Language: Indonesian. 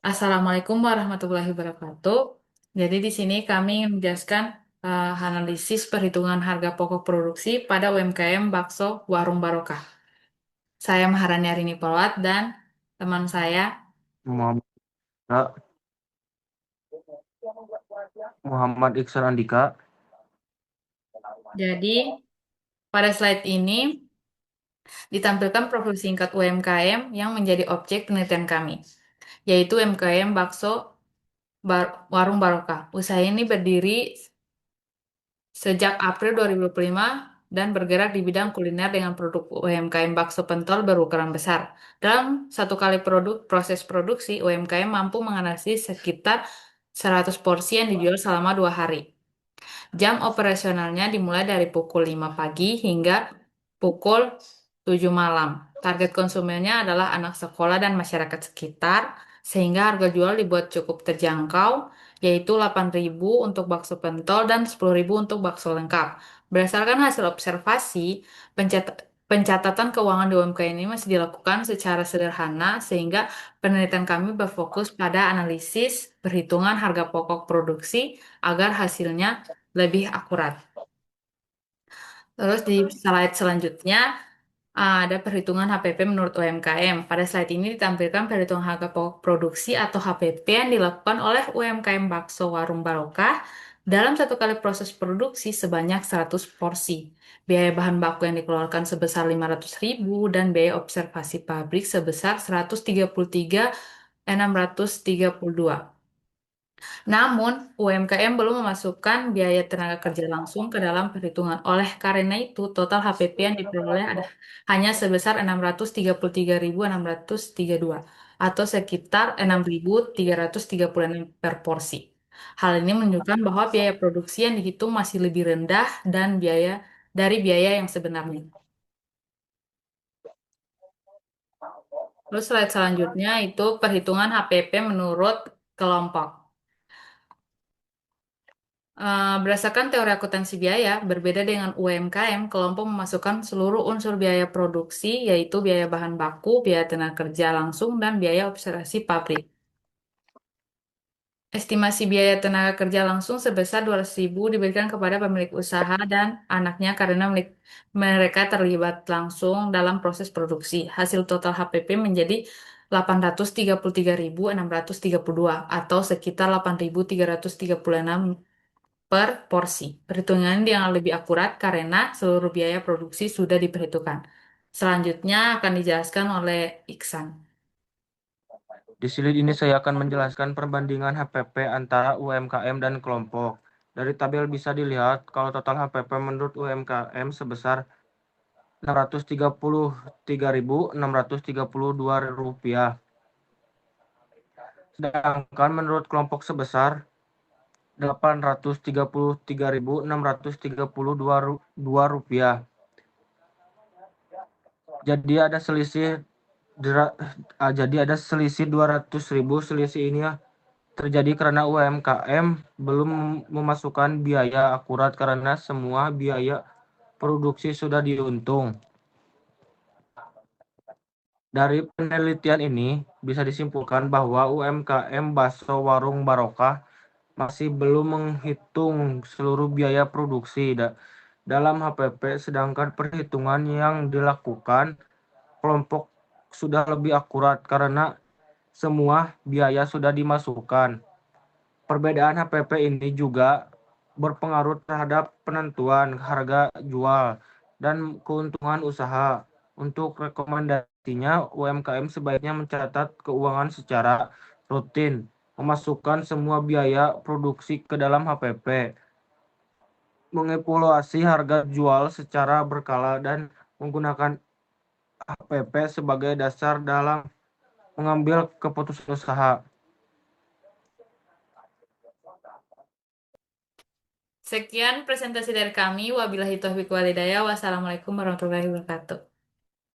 Assalamualaikum warahmatullahi wabarakatuh. Jadi di sini kami ingin menjelaskan analisis perhitungan harga pokok produksi pada UMKM Bakso Warung Barokah. Saya Maharani Arini Polwat dan teman saya. Muhammad, Muhammad Iksan Andika. Jadi pada slide ini ditampilkan profil singkat UMKM yang menjadi objek penelitian kami, yaitu UMKM Bakso Warung Barokah. Usaha ini berdiri sejak April 2025 dan bergerak di bidang kuliner dengan produk UMKM bakso pentol berukuran besar. Dalam satu kali proses produksi, UMKM mampu menganalisis sekitar 100 porsi yang dijual selama 2 hari. Jam operasionalnya dimulai dari pukul 5 pagi hingga pukul 7 malam. Target konsumennya adalah anak sekolah dan masyarakat sekitar, sehingga harga jual dibuat cukup terjangkau, yaitu 8.000 untuk bakso pentol dan 10.000 untuk bakso lengkap. Berdasarkan hasil observasi, pencatatan keuangan di UMKM ini masih dilakukan secara sederhana, sehingga penelitian kami berfokus pada analisis perhitungan harga pokok produksi agar hasilnya lebih akurat. Terus di slide selanjutnya ada perhitungan HPP menurut UMKM. Pada slide ini ditampilkan perhitungan harga pokok produksi atau HPP yang dilakukan oleh UMKM Bakso Warung Barokah dalam satu kali proses produksi sebanyak 100 porsi. Biaya bahan baku yang dikeluarkan sebesar 500.000 dan biaya observasi pabrik sebesar 133.632. Namun, UMKM belum memasukkan biaya tenaga kerja langsung ke dalam perhitungan. Oleh karena itu, total HPP yang diperoleh ada hanya sebesar 633.632 atau sekitar 6.336 per porsi. Hal ini menunjukkan bahwa biaya produksi yang dihitung masih lebih rendah dan biaya yang sebenarnya. Terus slide selanjutnya itu perhitungan HPP menurut kelompok. Berdasarkan teori akuntansi biaya, berbeda dengan UMKM, kelompok memasukkan seluruh unsur biaya produksi, yaitu biaya bahan baku, biaya tenaga kerja langsung, dan biaya observasi pabrik. Estimasi biaya tenaga kerja langsung sebesar 200.000 diberikan kepada pemilik usaha dan anaknya karena mereka terlibat langsung dalam proses produksi. Hasil total HPP menjadi 833.632 atau sekitar 8.336 per porsi. Perhitungan yang lebih akurat karena seluruh biaya produksi sudah diperhitungkan. Selanjutnya akan dijelaskan oleh Iksan. Di slide ini saya akan menjelaskan perbandingan HPP antara UMKM dan kelompok. Dari tabel bisa dilihat kalau total HPP menurut UMKM sebesar Rp633.632, sedangkan menurut kelompok sebesar Rp833.632. Jadi ada selisih jadi ada selisih 200.000. Selisih ini terjadi karena UMKM belum memasukkan biaya akurat karena semua biaya produksi sudah diuntung. Dari penelitian ini bisa disimpulkan bahwa UMKM Bakso Warung Barokah masih belum menghitung seluruh biaya produksi dalam HPP, sedangkan perhitungan yang dilakukan kelompok sudah lebih akurat karena semua biaya sudah dimasukkan. Perbedaan HPP ini juga berpengaruh terhadap penentuan harga jual dan keuntungan usaha. Untuk rekomendasinya, UMKM sebaiknya mencatat keuangan secara rutin, memasukkan semua biaya produksi ke dalam HPP, mengevaluasi harga jual secara berkala, dan menggunakan HPP sebagai dasar dalam mengambil keputusan usaha. Sekian presentasi dari kami. Wabillahi taufiq walhidayah. Wassalamualaikum warahmatullahi wabarakatuh.